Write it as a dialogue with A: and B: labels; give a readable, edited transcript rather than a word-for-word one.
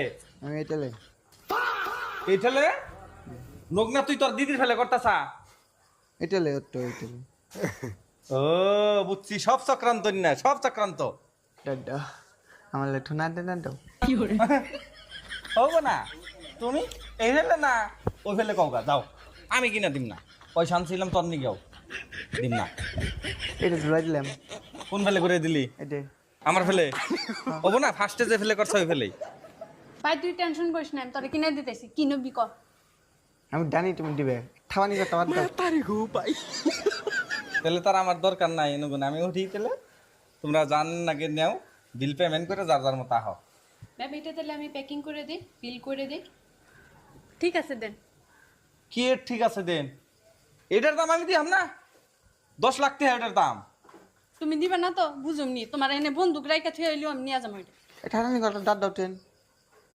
A: আমি এটালে
B: এই ছেলে লোক না তুই তোর দিদির ফেলে করতাছা।
A: এটালে ওটো এটালে
B: ও বুঝছি, সব চক্রান্ত না, সব চক্রান্ত
A: দাদা আমার লেঠু না দেন দাও
B: হবো না। তুমি এই ফেলে না ওই ফেলে কওগা যাও, আমি কিনা দিম না। পয়সা আনছিলাম তোর নিকেও দিম না।
A: এটা ঝুলাই দিলাম
B: কোন ফেলে করে দিলি?
A: এটা
B: আমার ফেলে হবো না, ফার্স্টে যে ফেলে করছে ওই ফেলেই।
C: ভাই তুই টেনশন করিস না, আমি তোরে কিনে দিতেছি, কি নবি ক।
A: আমি জানি তুমি দিবে থাবানি কথা বাদ দাও
B: তাহলে তার আমার দরকার নাই এনুগুন, আমি উঠি তাহলে তোমরা জান নাকি নেও, বিল পেমেন্ট করে যার যার মতো আহ।
C: ম্যাম এটা তাহলে আমি প্যাকিং করে দিই, বিল করে দিই। ঠিক আছে দেন।
B: কি এর ঠিক আছে দেন? এটার দাম আমি দিলাম না, 10 লাখ টাকা এটার দাম।
C: তুমি দিবে না তো বুঝুমনি, তোমার এনে বন্দুক রাইকা থুয়ে হইলেও আমি নিয়ে যাবো এটা।
A: এটা হারানি কথা দাদ দাও টেন